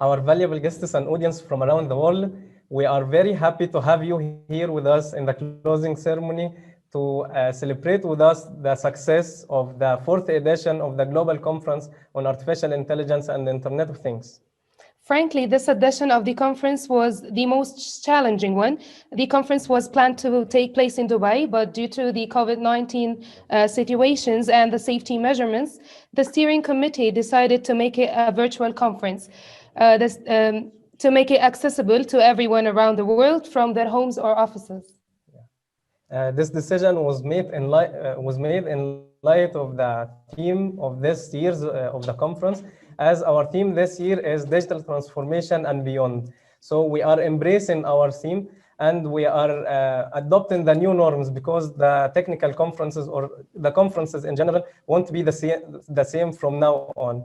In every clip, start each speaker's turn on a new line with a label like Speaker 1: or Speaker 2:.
Speaker 1: Our valuable guests and audience from around the world, we are very happy to have you here with us in the closing ceremony to celebrate with us the success of the fourth edition of the Global Conference on Artificial Intelligence and the Internet of Things.
Speaker 2: Frankly, this edition of the conference was the most challenging one. The conference was planned to take place in Dubai, but due to the COVID-19 situations and the safety measurements, the steering committee decided to make it a virtual conference, to make it accessible to everyone around the world from their homes or offices.
Speaker 1: This decision was made in light of the theme of this year's of the conference, as our theme this year is digital transformation and beyond. So we are embracing our theme and we are adopting the new norms, because the technical conferences or the conferences in general won't be the same from now on.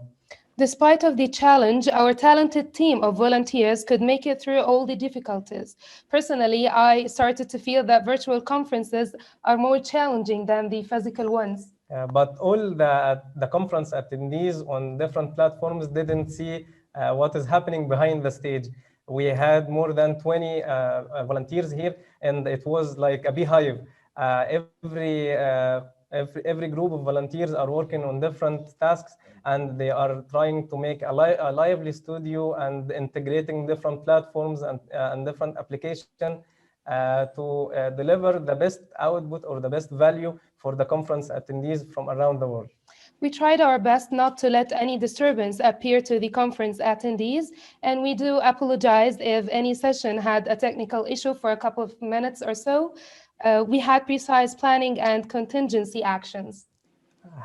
Speaker 2: Despite of the challenge, our talented team of volunteers could make it through all the difficulties. Personally, I started to feel that virtual conferences are more challenging than the physical ones.
Speaker 1: But all the conference attendees on different platforms didn't see what is happening behind the stage. We had more than 20 volunteers here, and it was like a beehive. Every group of volunteers are working on different tasks, and they are trying to make a lively studio and integrating different platforms and different applications to deliver the best output or the best value for the conference attendees from around the world.
Speaker 2: We tried our best not to let any disturbance appear to the conference attendees, and we do apologize if any session had a technical issue for a couple of minutes or so. We had precise planning and contingency actions.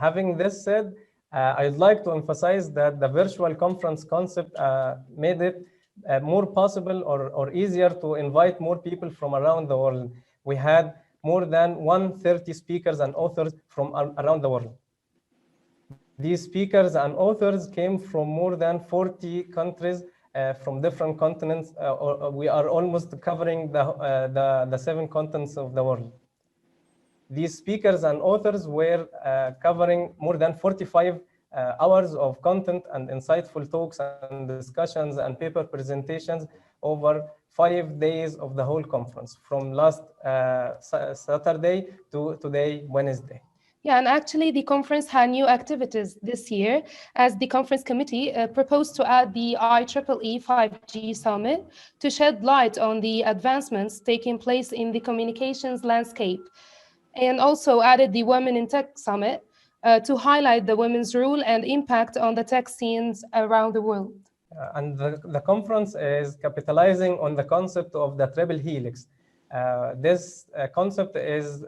Speaker 1: Having this said, I'd like to emphasize that the virtual conference concept made it more possible or easier to invite more people from around the world. We had more than 130 speakers and authors from around the world. These speakers and authors came from more than 40 countries from different continents. We are almost covering the 7 continents of the world. These speakers and authors were covering more than 45 hours of content and insightful talks and discussions and paper presentations over 5 days of the whole conference, from last Saturday to today, Wednesday.
Speaker 2: Yeah, and actually the conference had new activities this year, as the conference committee proposed to add the IEEE 5G Summit to shed light on the advancements taking place in the communications landscape, and also added the Women in Tech Summit to highlight the women's role and impact on the tech scenes around the world.
Speaker 1: And the conference is capitalizing on the concept of the triple helix. This concept is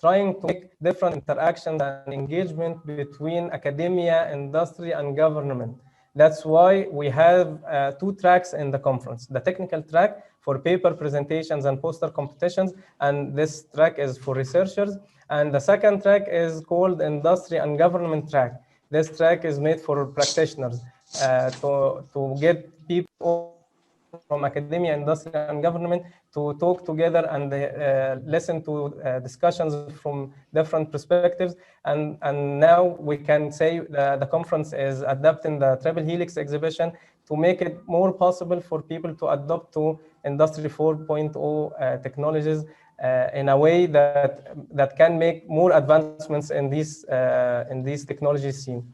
Speaker 1: trying to make different interactions and engagement between academia, industry, and government. That's why we have 2 tracks in the conference: the technical track for paper presentations and poster competitions, and this track is for researchers. And the second track is called industry and government track. This track is made for practitioners to get people from academia, industry, and government to talk together and listen to discussions from different perspectives. And now we can say the conference is adapting the Triple Helix exhibition to make it more possible for people to adopt to Industry 4.0 technologies in a way that can make more advancements in these technology scene.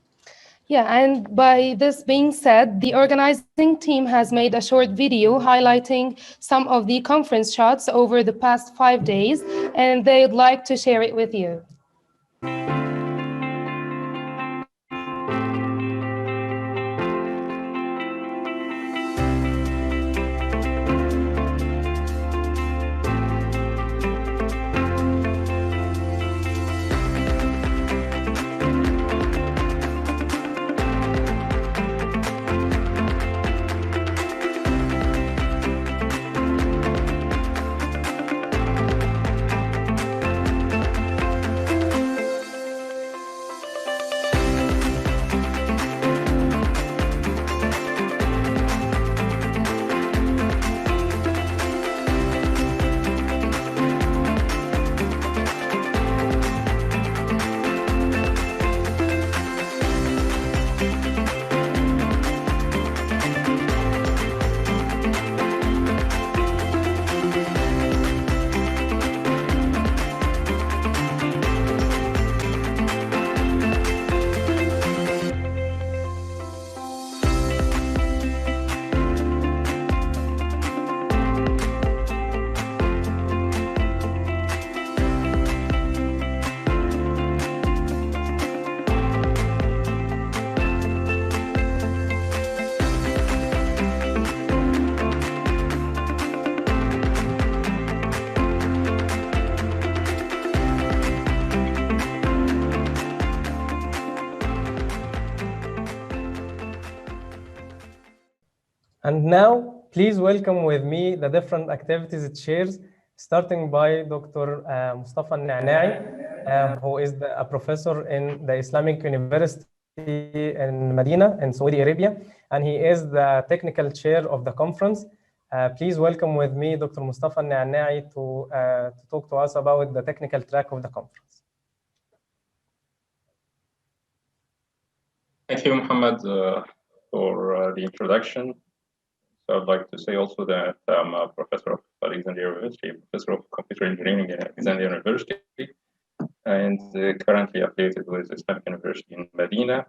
Speaker 2: Yeah, and by this being said, the organizing team has made a short video highlighting some of the conference shots over the past 5 days, and they'd like to share it with you.
Speaker 1: And now, please welcome with me the different activities it shares, starting by Dr. Mustafa Al-Na'na'i, who is a professor in the Islamic University in Medina, in Saudi Arabia, and he is the technical chair of the conference. Please welcome with me Dr. Mustafa Al-Na'na'i to talk to us about the technical track of the conference.
Speaker 3: Thank you, Muhammad, for the introduction. So I'd like to say also that I'm a professor of Alexandria University, professor of computer engineering at Alexandria University, and currently affiliated with Islamic University in Medina.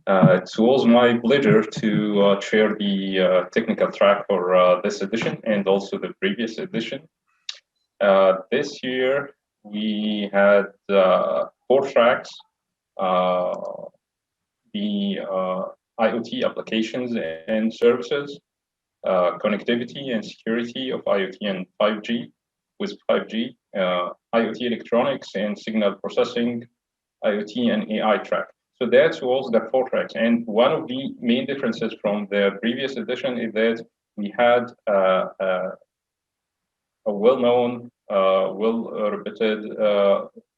Speaker 3: It was my pleasure to chair the technical track for this edition and also the previous edition. This year, we had 4 tracks. The IoT applications and services, connectivity and security of IoT and 5G, with 5G, IoT electronics and signal processing, IoT and AI track. So that was the 4 tracks. And one of the main differences from the previous edition is that we had a well-known, well-repeated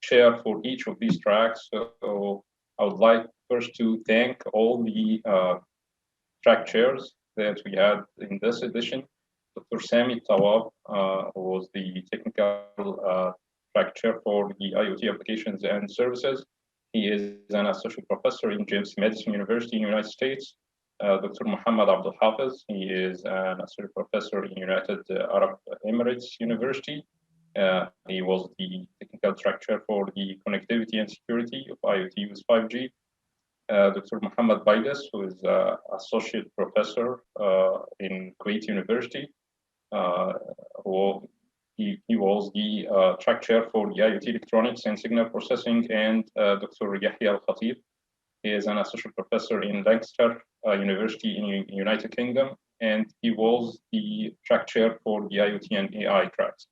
Speaker 3: chair for each of these tracks. So I would like first to thank all the track chairs that we had in this edition. Dr. Sami Tawab, who was the technical track chair for the IoT applications and services. He is an associate professor in James Madison University in the United States. Dr. Muhammad Abdul Hafiz, he is an associate professor in United Arab Emirates University. He was the technical track chair for the connectivity and security of IoT with 5G. Dr. Muhammad Baidas, who is associate professor in Kuwait University. He was the track chair for the IoT electronics and signal processing, and Dr. Yahya Al-Khatib. He is an associate professor in Lancaster University in United Kingdom, and he was the track chair for the IoT and AI tracks.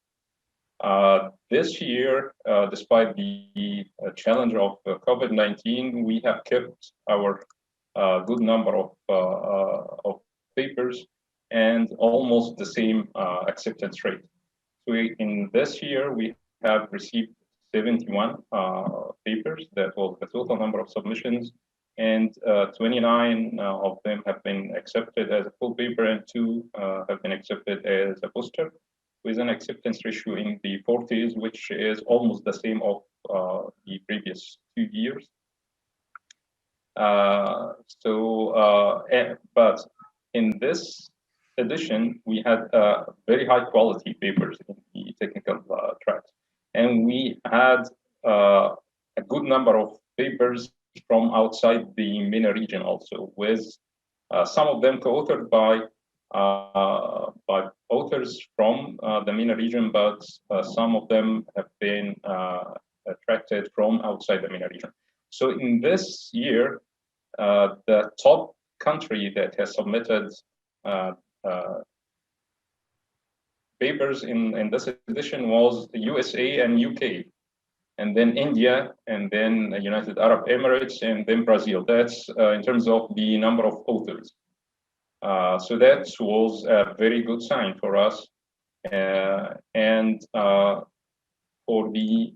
Speaker 3: This year, despite the challenge of COVID-19, we have kept our good number of papers and almost the same acceptance rate. So in this year, we have received 71 papers. That was the total number of submissions, and 29 of them have been accepted as a full paper, and 2 have been accepted as a poster, with an acceptance ratio in the 40s, which is almost the same of the previous 2 years. But in this edition, we had very high quality papers in the technical tracks. And we had a good number of papers from outside the MENA region also, with some of them co-authored by authors from the MENA region, but some of them have been attracted from outside the MENA region. So in this year, the top country that has submitted papers in this edition was the USA and UK, and then India, and then the United Arab Emirates, and then Brazil. That's in terms of the number of authors. So that was a very good sign for us. And for the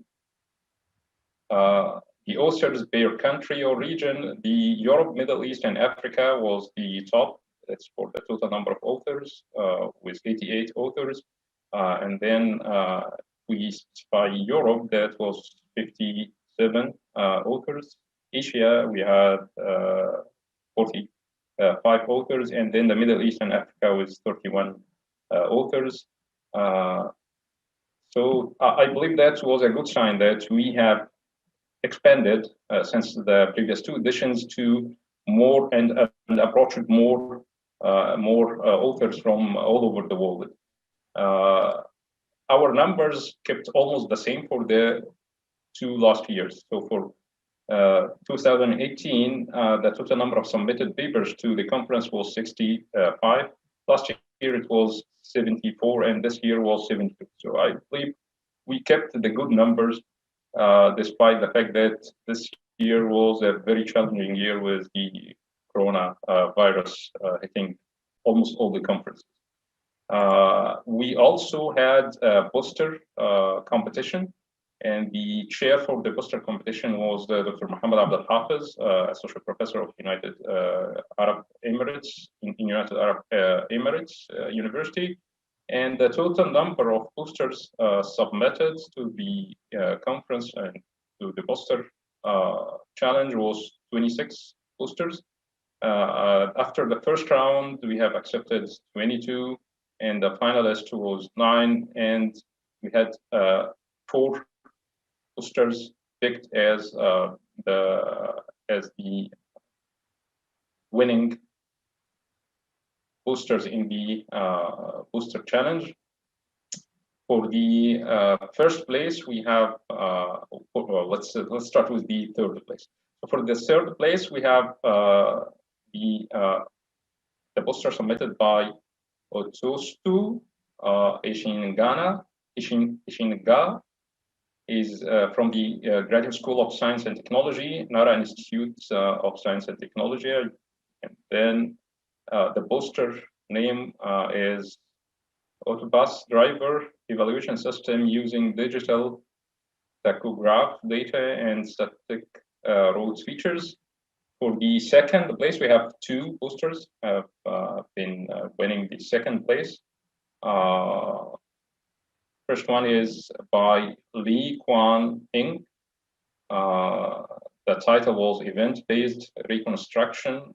Speaker 3: authors per country or region, the Europe, Middle East, and Africa was the top. That's for the total number of authors, with 88 authors. And then we specify Europe, that was 57 authors. Asia, we had 45 authors, and then the Middle East and Africa was 31 authors. So I believe that was a good sign that we have expanded since the previous two editions to more and approached more authors from all over the world. Our numbers kept almost the same for the two last years. So for 2018, the total number of submitted papers to the conference was 65. Last year it was 74, and this year was 72. So I believe we kept the good numbers, despite the fact that this year was a very challenging year with the coronavirus hitting almost all the conferences. We also had a poster competition, and the chair for the poster competition was Dr. Mohammed Abdel Hafiz, Associate Professor of United Arab Emirates in United Arab Emirates University. And the total number of posters submitted to the conference and to the poster challenge was 26 posters. After the first round, we have accepted 22, and the finalist was 9, and we had 4 posters picked as the winning posters in the poster challenge. For the first place, we have let's start with the third place. So for the third place, we have the poster submitted by Otostu Ishinga is from the Graduate School of Science and Technology, Nara Institute of Science and Technology. And then the poster name is Autobus Driver Evaluation System using digital tachograph data and static roads features. For the second place, we have 2 posters have been winning the second place. First one is by Li Quan Ing. The title was Event-Based Reconstruction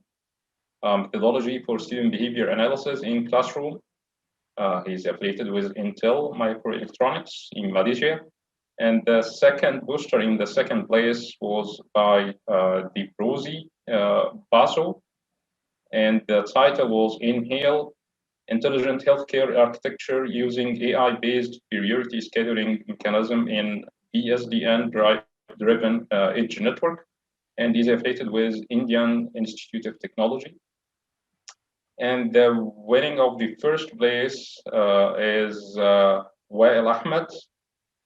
Speaker 3: Methodology for Student Behavior Analysis in Classroom. He's affiliated with Intel Microelectronics in Malaysia. And the second poster in the second place was by Diprosi Baso. And the title was Inhale Intelligent Healthcare Architecture Using AI-Based Priority Scheduling Mechanism in BSDN-Driven Edge Network. And is affiliated with Indian Institute of Technology. And the winning of the first place is Wael Ahmed.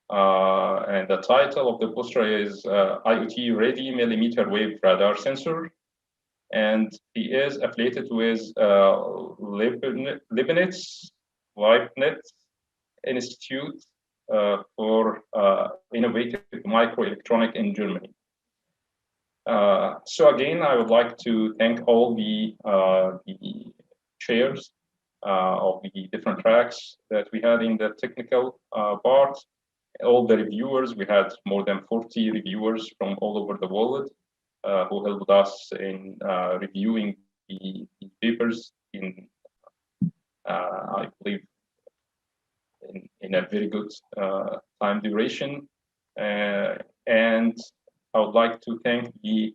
Speaker 3: And the title of the poster is IoT Ready Millimeter Wave Radar Sensor. And he is affiliated with Leibniz Institute for Innovative Microelectronics in Germany. So again, I would like to thank all the chairs of the different tracks that we had in the technical part, all the reviewers. We had more than 40 reviewers from all over the world who helped us in reviewing the papers in I believe, in a very good time duration. And I would like to thank the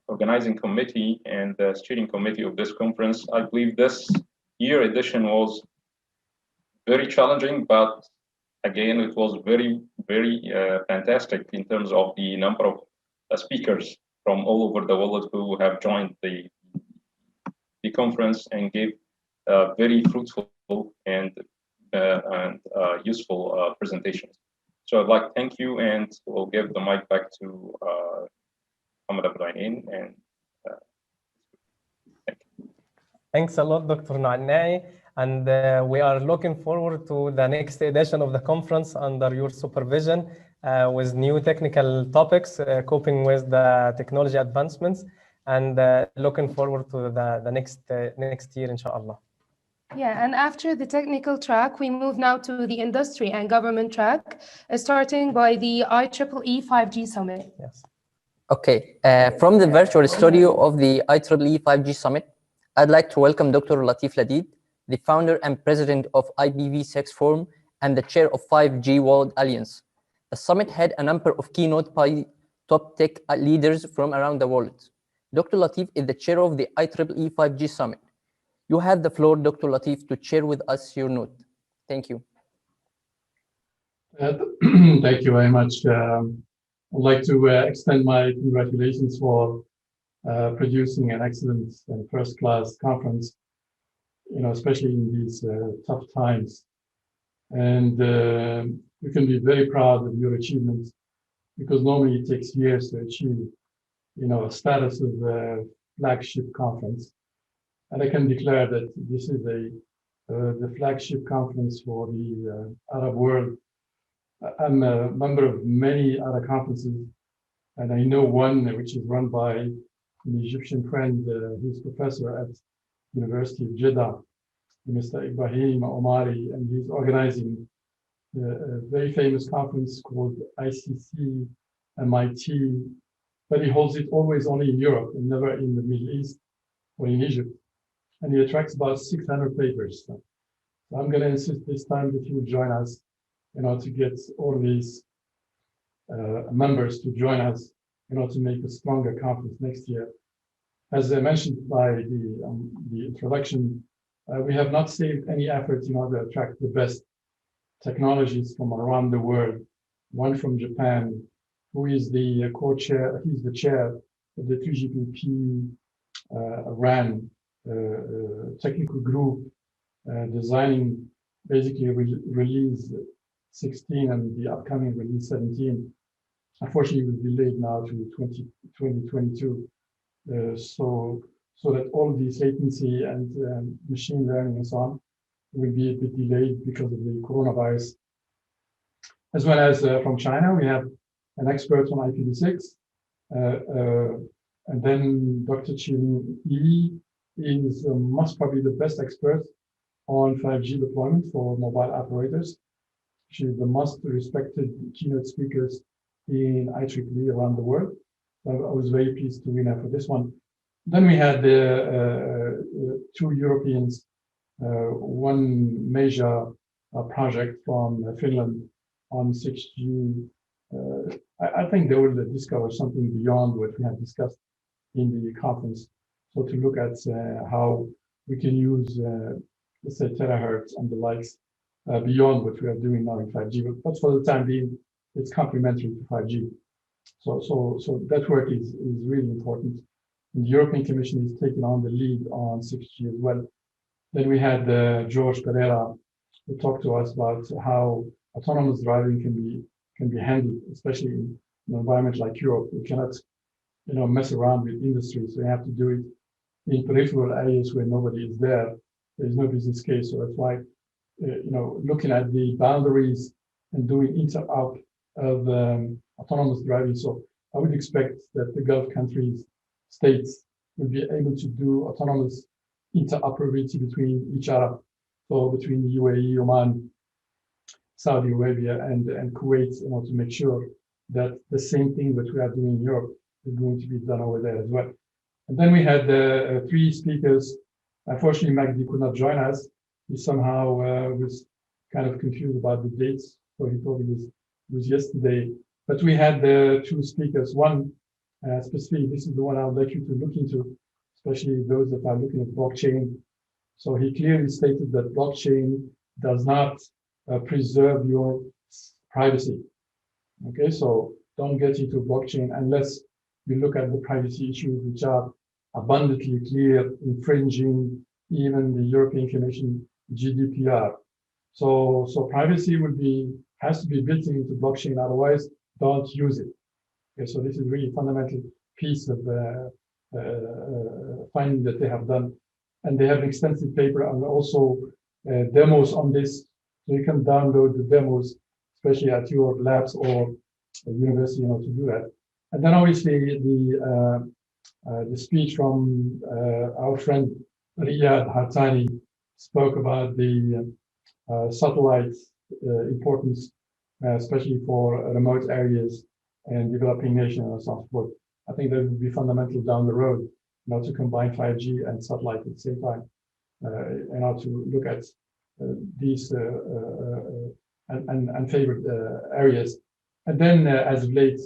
Speaker 3: organizing committee and the steering committee of this conference. I believe this year edition was very challenging, but again, it was very, very fantastic in terms of the number of speakers from all over the world who have joined the conference and gave very fruitful and useful presentations. So I'd like to thank you, and we'll give the mic back to Mohammed Abdulain. And thank you.
Speaker 1: Thanks a lot, Dr. Naanai. And we are looking forward to the next edition of the conference under your supervision with new technical topics, coping with the technology advancements, and looking forward to the next year, inshallah.
Speaker 2: Yeah, and after the technical track, we move now to the industry and government track, starting by the IEEE 5G Summit.
Speaker 1: Yes.
Speaker 4: Okay, from the virtual studio of the IEEE 5G Summit, I'd like to welcome Dr. Latif Ladid, the founder and president of IPv6 Forum and the chair of 5G World Alliance. The summit had a number of keynote by top tech leaders from around the world. Dr. Latif is the chair of the IEEE 5G Summit. You have the floor, Dr. Latif, to share with us your note. Thank you.
Speaker 5: Thank you very much. I'd like to extend my congratulations for producing an excellent and first-class conference, especially in these tough times. And you can be very proud of your achievements, because normally it takes years to achieve, a status of a flagship conference. And I can declare that this is the flagship conference for the Arab world. I'm a member of many other conferences, and I know one which is run by an Egyptian friend, who's professor at University of Jeddah, Mr. Ibrahim Omari, and he's organizing a very famous conference called ICC MIT, but he holds it always only in Europe and never in the Middle East or in Egypt. And he attracts about 600 papers. So I'm going to insist this time that you will join us, to get all these members to join us, to make a stronger conference next year. As I mentioned by the introduction, we have not saved any effort, to attract the best technologies from around the world. One from Japan, who is the co-chair, he's the chair of the 3GPP RAN technical group, designing basically release 16 and the upcoming release 17. Unfortunately, it was delayed now to 2022. So that all of these latency and machine learning and so on will be a bit delayed because of the coronavirus. As well as from China, we have an expert on IPv6, and then Dr. Qin Yi is most probably the best expert on 5G deployment for mobile operators. She's the most respected keynote speakers in IEEE around the world. So I was very pleased to win her for this one. Then we had two Europeans, one major project from Finland on 6G. I think they will discover something beyond what we have discussed in the conference. So to look at how we can use, let's say, terahertz and the likes beyond what we are doing now in 5G. But for the time being, it's complementary to 5G. So that work is really important. And the European Commission is taking on the lead on 6G as well. Then we had George Pereira, who talked to us about how autonomous driving can be handled, especially in an environment like Europe. We cannot, mess around with industry, so you have to do it in peripheral areas where nobody is there. There is no business case, so that's why, looking at the boundaries and doing inter-op of autonomous driving. So I would expect that the Gulf countries, states, will be able to do autonomous interoperability between each other. So between the UAE, Oman, Saudi Arabia, and Kuwait, to make sure that the same thing that we are doing in Europe is going to be done over there as well. And then we had three speakers Unfortunately, Magdi could not join us. He somehow was kind of confused about the dates, so he thought it was yesterday. But we had two speakers. One, specifically, this is the one I would like you to look into, especially those that are looking at blockchain. So he clearly stated that blockchain does not preserve your privacy. Okay, so don't get into blockchain unless you look at the privacy issues, which are abundantly clear, infringing even the European Commission GDPR. So privacy has to be built into blockchain, otherwise don't use it. Okay, so this is really fundamental piece of finding that they have done. And they have an extensive paper and also demos on this. So you can download the demos, especially at your labs or university, to do that. And then obviously the speech from our friend Riyad Hartani spoke about the satellite importance, especially for remote areas and developing nations and so forth. I think that would be fundamental down the road, to combine 5G and satellite at the same time, to look at these unfavored areas. And then, as of late,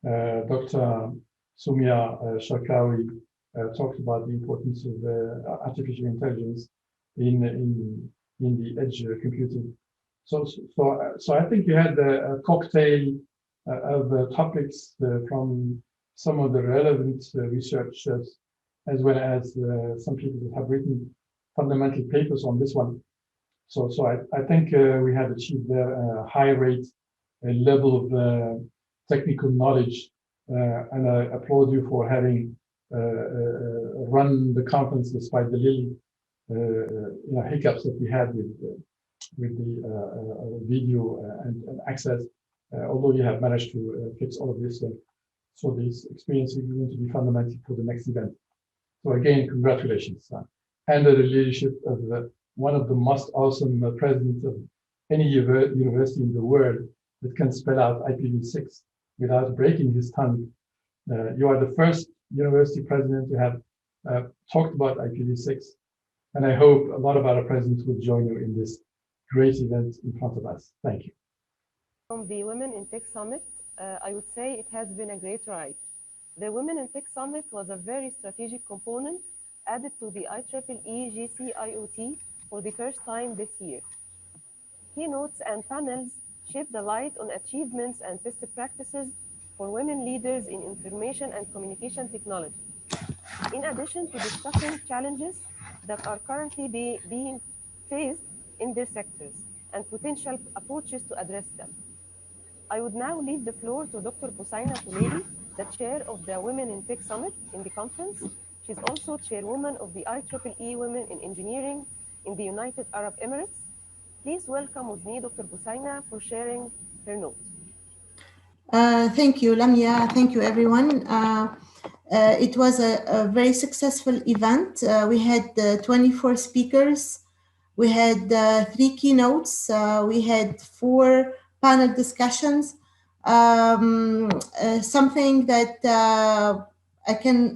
Speaker 5: Dr. Soumya Sharkawi talked about the importance of artificial intelligence in the edge computing. So I think you had a cocktail of topics from some of the relevant researchers, as well as some people that have written fundamental papers on this one. So I think we have achieved there a high rate, a level of technical knowledge, and I applaud you for having run the conference despite the little hiccups that we had with the video and access. Although you have managed to fix all of this, so this experience is going to be fundamental for the next event. So again, congratulations, under the leadership of one of the most awesome presidents of any university in the world that can spell out IPv6 without breaking his tongue. You are the first university president to have talked about IPv6, and I hope a lot of other presidents will join you in this great event in front of us. Thank you.
Speaker 6: From the Women in Tech Summit, I would say it has been a great ride. The Women in Tech Summit was a very strategic component added to the IEEE GC IoT for the first time this year. Keynotes and panels shed the light on achievements and best practices for women leaders in information and communication technology, in addition to discussing challenges that are currently being faced in their sectors and potential approaches to address them. I would now leave the floor to Dr. Busaina Tuleli, the chair of the Women in Tech Summit in the conference. She's also chairwoman of the IEEE Women in Engineering in the United Arab Emirates. Please welcome with me Dr. Busaina for sharing her notes.
Speaker 7: Thank you, Lamia. Thank you, everyone. It was a very successful event. We had 24 speakers. We had 3 keynotes. We had 4 panel discussions. Something that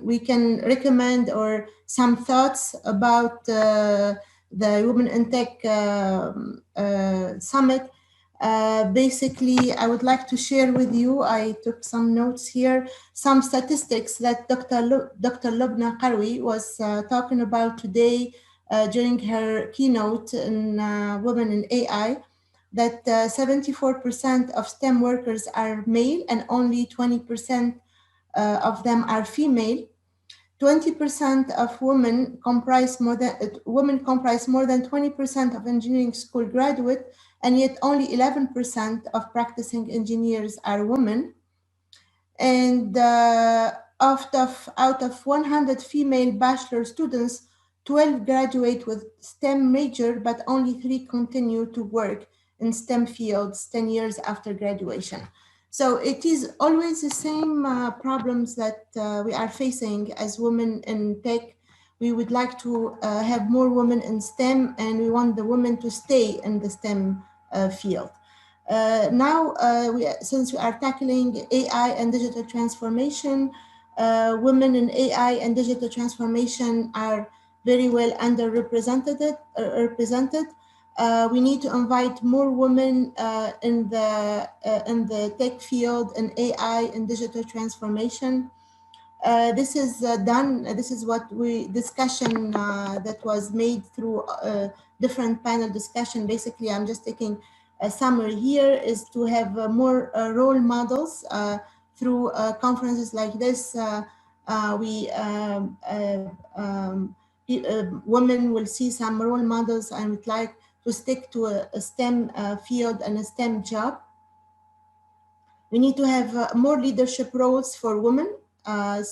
Speaker 7: we can recommend, or some thoughts about the Women in Tech Summit. Basically, I would like to share with you, I took some notes here, some statistics that Dr. Lubna Qarwi was talking about today during her keynote in Women in AI, that 74% of STEM workers are male and only 20% of them are female. 20% of women comprise more than 20% of engineering school graduate, and yet only 11% of practicing engineers are women. And out of 100 female bachelor students, 12 graduate with STEM major, but only 3 continue to work in STEM fields 10 years after graduation. So it is always the same problems that we are facing as women in tech. We would like to have more women in STEM, and we want the women to stay in the STEM field. Now, since we are tackling AI and digital transformation, women in AI and digital transformation are very well underrepresented. Represented. We need to invite more women in the tech field, in AI, in digital transformation. This is done. This is what we discussion that was made through different panel discussion. Basically, I'm just taking a summary here, is to have more role models through conferences like this. Women will see some role models and would like to stick to a STEM field and a STEM job. We need to have more leadership roles for women. And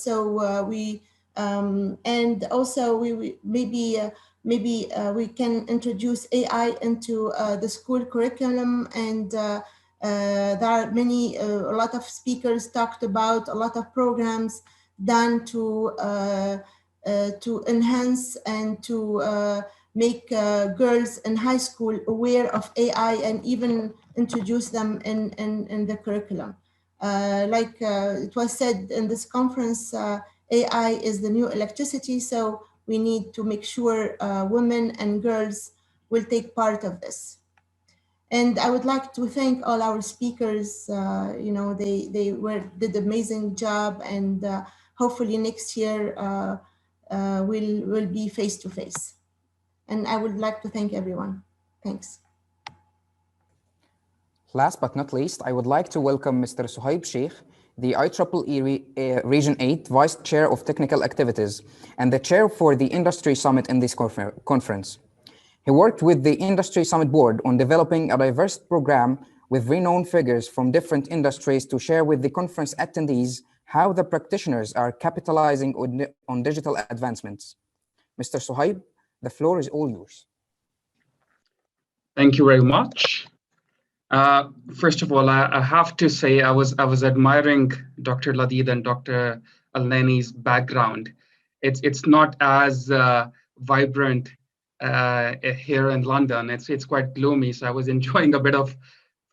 Speaker 7: also we maybe we can introduce AI into the school curriculum, and there are a lot of speakers talked about a lot of programs done to enhance and to make girls in high school aware of AI and even introduce them in the curriculum. It was said in this conference, AI is the new electricity, so we need to make sure women and girls will take part of this. And I would like to thank all our speakers. They did an amazing job, and hopefully next year we'll be face to face. And I would like to thank everyone. Thanks.
Speaker 8: Last but not least, I would like to welcome Mr. Suhaib Sheikh, the IEEE Region 8 Vice Chair of Technical Activities and the Chair for the Industry Summit in this conference. He worked with the Industry Summit Board on developing a diverse program with renowned figures from different industries to share with the conference attendees how the practitioners are capitalizing on digital advancements. Mr. Suhaib, the floor is all yours.
Speaker 9: Thank you very much. First of all, I have to say I was admiring Dr. Ladid and Dr. Al-Nani's background. It's not as vibrant here in London. It's quite gloomy, so I was enjoying a bit of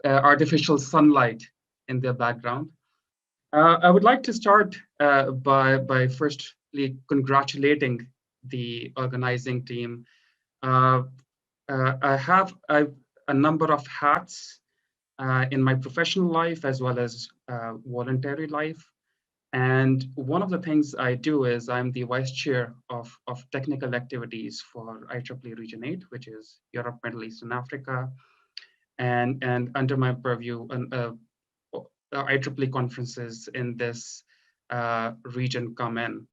Speaker 9: artificial sunlight in their background. I would like to start by firstly congratulating the organizing team. I have a number of hats in my professional life as well as voluntary life. And one of the things I do is I'm the vice chair of technical activities for IEEE Region 8, which is Europe, Middle East, and Africa. And under my purview, IEEE conferences in this region come in.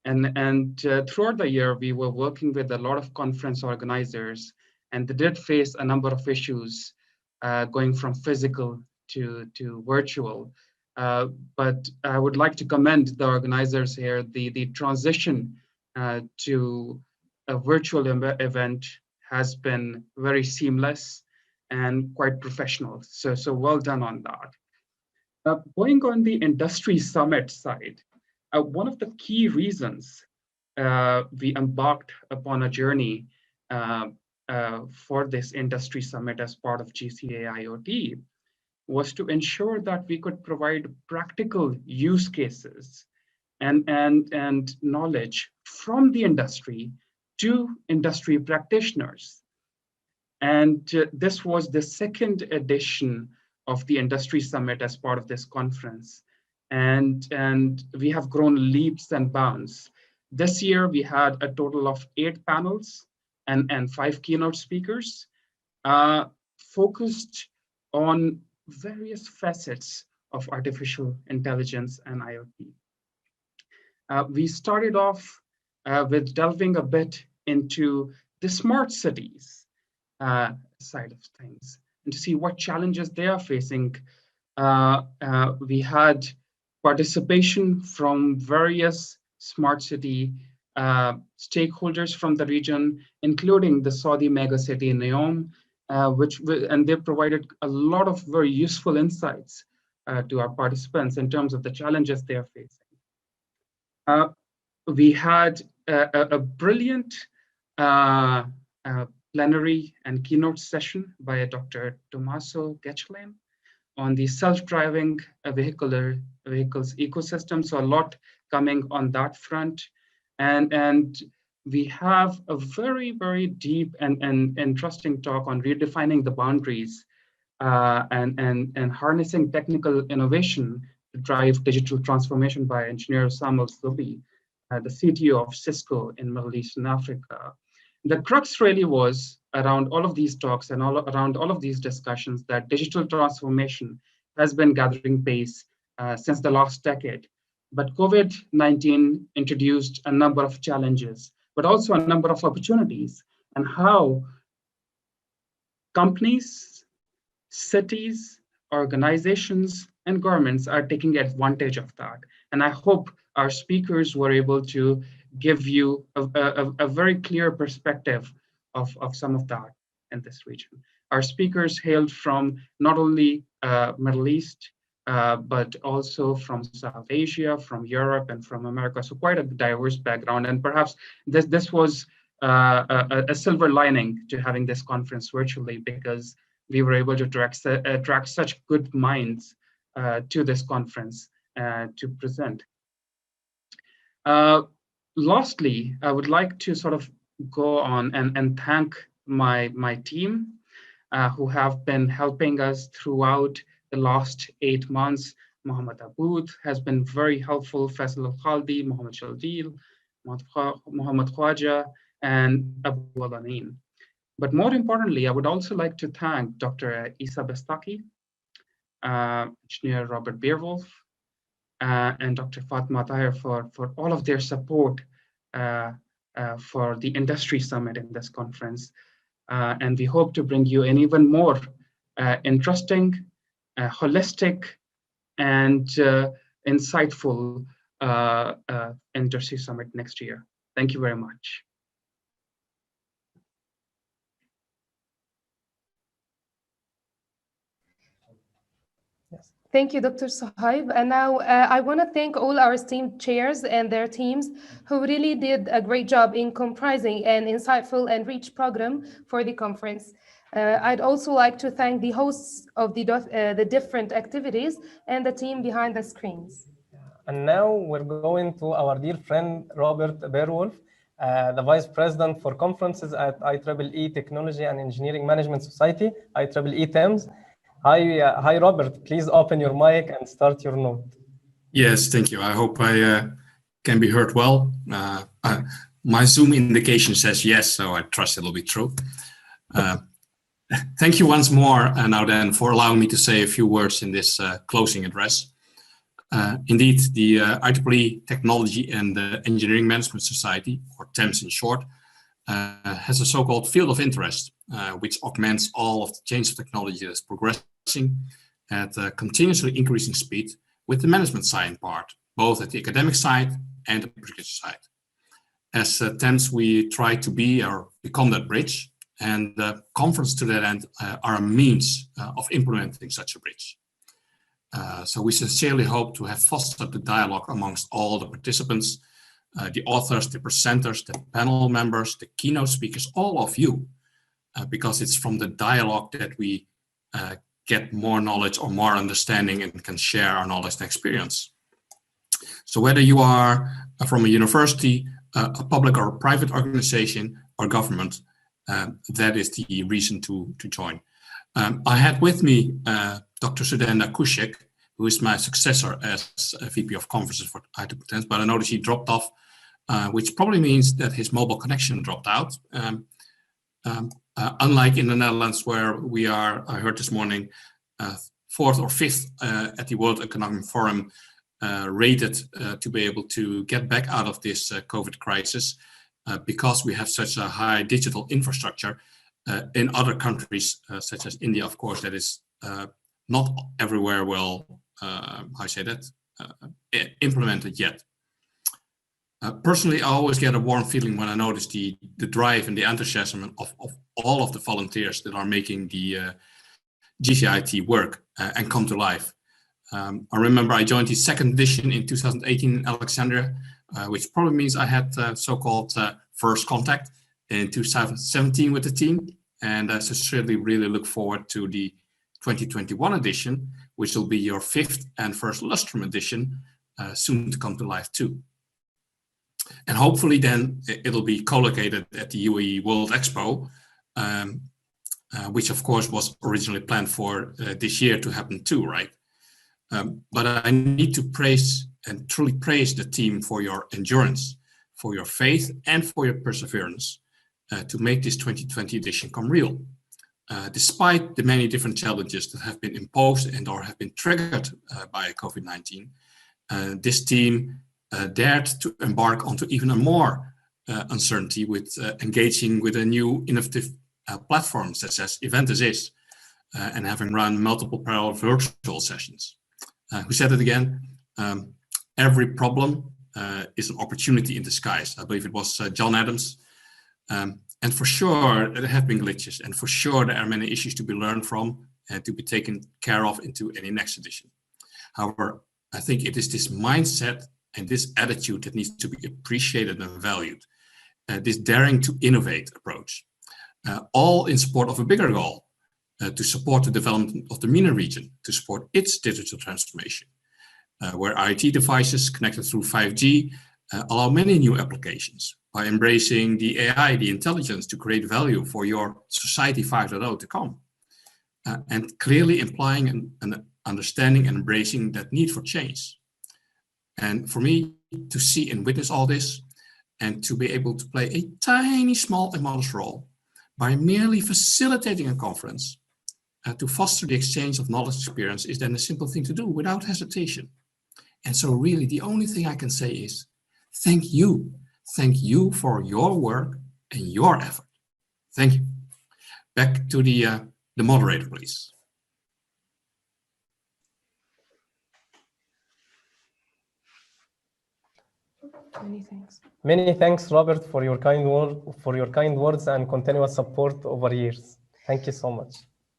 Speaker 9: And throughout the year, we were working with a lot of conference organizers, and they did face a number of issues going from physical to virtual. But I would like to commend the organizers here. The transition to a virtual event has been very seamless and quite professional. So well done on that. Going on the industry summit side, one of the key reasons we embarked upon a journey for this industry summit as part of GCA IoT was to ensure that we could provide practical use cases and knowledge from the industry to industry practitioners. And this was the second edition of the industry summit as part of this conference. And we have grown leaps and bounds. This year, we had a total of 8 panels and 5 keynote speakers focused on various facets of artificial intelligence and IoT. We started off with delving a bit into the smart cities side of things and to see what challenges they are facing. We had participation from various smart city stakeholders from the region, including the Saudi megacity Neom, and they provided a lot of very useful insights to our participants in terms of the challenges they are facing. We had a brilliant plenary and keynote session by Dr. Tommaso Getchlin on the self-driving vehicles ecosystem. So a lot coming on that front. And we have a very, very deep and interesting talk on redefining the boundaries and harnessing technical innovation to drive digital transformation by engineer Samuel Sloby, the CTO of Cisco in Middle East and Africa. The crux really was around all of these talks and around all of these discussions that digital transformation has been gathering pace since the last decade. But COVID-19 introduced a number of challenges, but also a number of opportunities, and how companies, cities, organizations, and governments are taking advantage of that. And I hope our speakers were able to give you a very clear perspective of some of that in this region. Our speakers hailed from not only Middle East, but also from South Asia, from Europe, and from America. So quite a diverse background. And perhaps this was a silver lining to having this conference virtually, because we were able to attract such good minds to this conference to present. Lastly, I would like to sort of go on and thank my team who have been helping us throughout the last 8 months. Mohammed Aboud has been very helpful, Faisal Al-Khaldi, Mohammed Shaldil, Mohammed Khwaja, and Abu Alamin. But more importantly, I would also like to thank Dr. Isa Bestaki, Engineer Robert Beerwolf, and Dr. Fatma Tahir for all of their support for the industry summit in this conference. And we hope to bring you an even more interesting, holistic, and insightful industry summit next year. Thank you very much.
Speaker 2: Thank you, Dr. Suhaib. And now I want to thank all our esteemed chairs and their teams who really did a great job in comprising an insightful and rich program for the conference. I'd also like to thank the hosts of the different activities and the team behind the screens.
Speaker 1: And now we're going to our dear friend, Robert Beerwolf, the Vice President for Conferences at IEEE Technology and Engineering Management Society, IEEE TEMS. Hi, Robert. Please open your mic and start your note.
Speaker 10: Yes, thank you. I hope I can be heard well. My Zoom indication says yes, so I trust it'll be true. Thank you once more, now then, for allowing me to say a few words in this closing address. Indeed, the IEEE Technology and Engineering Management Society, or TEMS in short, has a so-called field of interest, which augments all of the change of technology that's progressing at a continuously increasing speed with the management science part, both at the academic side and the application side. As TEMS, we try to be or become that bridge, and the conference to that end are a means of implementing such a bridge. So we sincerely hope to have fostered the dialogue amongst all the participants, the authors, the presenters, the panel members, the keynote speakers, all of you, because it's from the dialogue that we get more knowledge or more understanding and can share our knowledge and experience. So whether you are from a university, a public or a private organization or government, that is the reason to join. I had with me Dr. Sudenda Kushek, who is my successor as VP of Conferences for IEEE TEMS, but I noticed he dropped off, which probably means that his mobile connection dropped out. Unlike in the Netherlands, where we are, I heard this morning, 4th or 5th at the World Economic Forum, rated to be able to get back out of this COVID crisis, because we have such a high digital infrastructure. In other countries, such as India, of course, that is not everywhere well, implemented yet. Personally, I always get a warm feeling when I notice the drive and the enthusiasm of all of the volunteers that are making the GCIT work and come to life. I remember I joined the 2nd edition in 2018 in Alexandria, which probably means I had so-called first contact in 2017 with the team. And I sincerely really look forward to the 2021 edition, which will be your 5th and first lustrum edition, soon to come to life too. And hopefully then it'll be co-located at the UAE World Expo, which of course was originally planned for this year to happen too, right? But I need to praise and truly praise the team for your endurance, for your faith, and for your perseverance to make this 2020 edition come real. Despite the many different challenges that have been imposed and or have been triggered by COVID-19, this team dared to embark onto even a more uncertainty with engaging with a new innovative platform such as Event as Is, and having run multiple parallel virtual sessions. Who said it again? Every problem is an opportunity in disguise. I believe it was John Adams. And for sure, there have been glitches, and for sure, there are many issues to be learned from and to be taken care of into any next edition. However, I think it is this mindset and this attitude that needs to be appreciated and valued. This daring to innovate approach, all in support of a bigger goal, to support the development of the MENA region, to support its digital transformation, where IoT devices connected through 5G allow many new applications by embracing the AI, the intelligence to create value for your society 5.0 to come, and clearly implying an understanding and embracing that need for change. And for me to see and witness all this and to be able to play a tiny, small and modest role by merely facilitating a conference to foster the exchange of knowledge experience is then a simple thing to do without hesitation. And so really the only thing I can say is thank you. Thank you for your work and your effort. Thank you. Back to the moderator, please.
Speaker 2: Many thanks.
Speaker 1: Many thanks, Robert, for your kind words and continuous support over years. Thank you so much.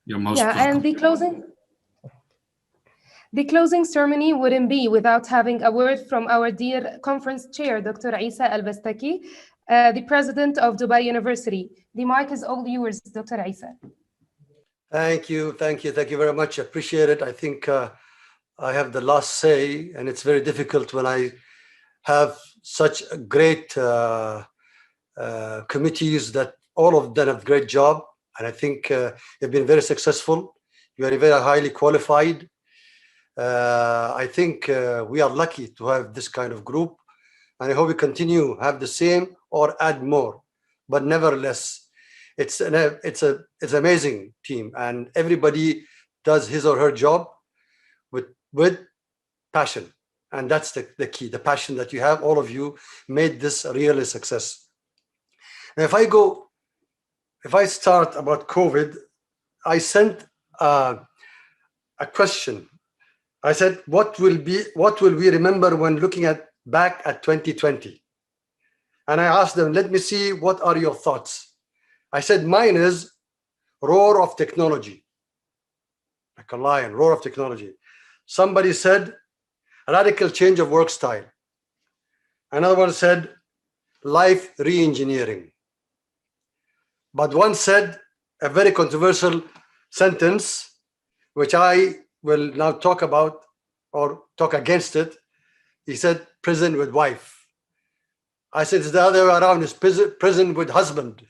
Speaker 10: You're most welcome.
Speaker 2: And the closing ceremony wouldn't be without having a word from our dear conference chair, Dr. Isa Al-Bastaki, the president of Dubai University. The mic is all yours, Dr. Isa.
Speaker 11: Thank you very much. Appreciate it. I think I have the last say, and it's very difficult when I have such great committees that all of them have a great job. And I think you've been very successful. You are very highly qualified. I think we are lucky to have this kind of group. And I hope we continue have the same or add more. But nevertheless, it's an amazing team. And everybody does his or her job with passion. And that's the key, the passion that you have. All of you made this really a success. And if I start about COVID, I sent a question. I said, what will we remember when looking back at 2020? And I asked them, let me see, what are your thoughts? I said, mine is roar of technology. Like a lion, roar of technology. Somebody said, radical change of work style. Another one said, life re-engineering. But one said a very controversial sentence, which I will now talk about or talk against it. He said, prison with wife. I said, it's the other way around, it's prison with husband.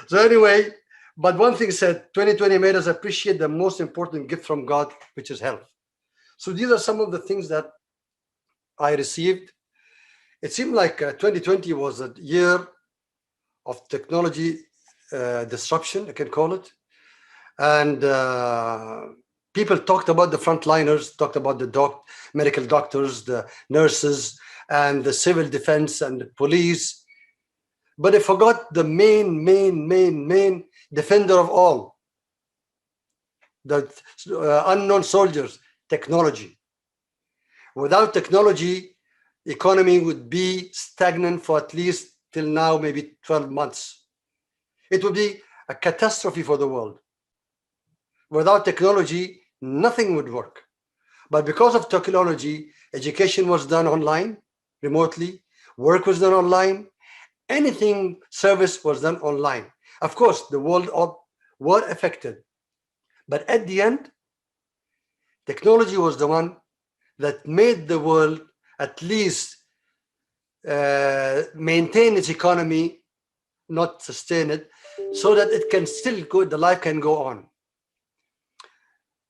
Speaker 11: So anyway, but one thing said, 2020 made us appreciate the most important gift from God, which is health. So these are some of the things that I received. It seemed like 2020 was a year of technology disruption, I can call it. And people talked about the frontliners, talked about the medical doctors, the nurses, and the civil defense and the police. But they forgot the main defender of all, the unknown soldiers, technology. Without technology, economy would be stagnant for at least till now, maybe 12 months. It would be a catastrophe for the world. Without technology, nothing would work. But because of technology, education was done online, remotely, work was done online, anything, service was done online. Of course, the world were affected. But at the end, technology was the one that made the world at least maintain its economy, not sustain it, so that it can still go, the life can go on.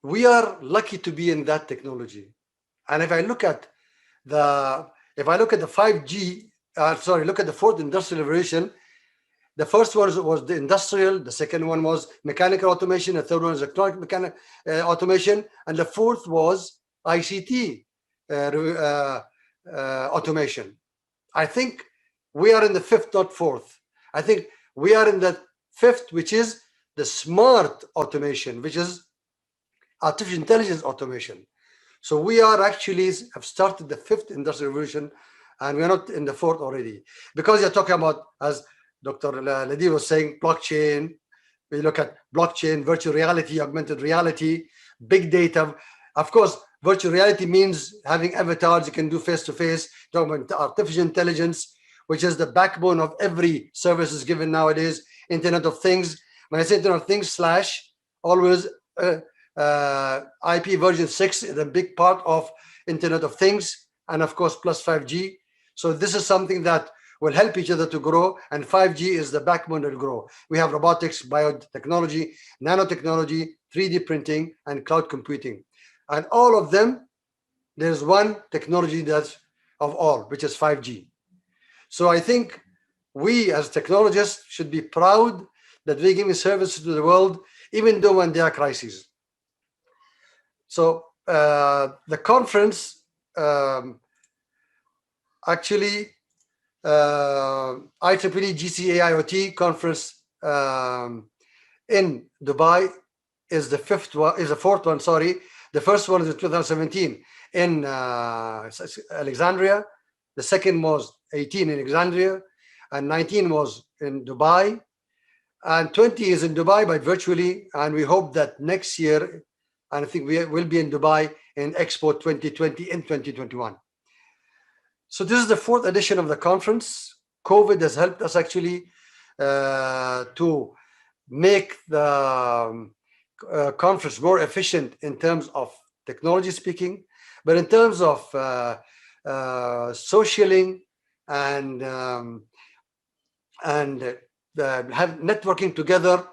Speaker 11: We are lucky to be in that technology. And if I look at the 5G, look at the fourth industrial revolution. The first one was the industrial, the second one was mechanical automation, the third one was electronic mechanical automation, and the fourth was ICT automation. I think we are in the fifth, not fourth. I think we are in the fifth, which is the smart automation, which is artificial intelligence automation. So we are actually have started the fifth industrial revolution, and we're not in the fourth already. Because you're talking about, as Dr. Ladid was saying, blockchain. We look at blockchain, virtual reality, augmented reality, big data. Of course, virtual reality means having avatars you can do face-to-face. Talking about artificial intelligence, which is the backbone of every services given nowadays. Internet of Things. When I say Internet of Things, always IP version 6 is a big part of Internet of Things, and of course plus 5G. So this is something that will help each other to grow, and 5G is the backbone that will grow. We have robotics, biotechnology, nanotechnology, 3D printing, and cloud computing. And all of them, there's one technology that's of all, which is 5G. So I think we as technologists should be proud that we're giving services to the world, even though when there are crises. So the conference actually IEEE GCA IoT conference in Dubai is the fourth one. Sorry, the first one is in 2017 in Alexandria. The second was 18 in Alexandria, and 19 was in Dubai, and 20 is in Dubai, but virtually. And we hope that next year, and I think we will be in Dubai in Expo 2020 in 2021. So this is the fourth edition of the conference. COVID has helped us actually to make the conference more efficient in terms of technology speaking, but in terms of socialing and have networking together,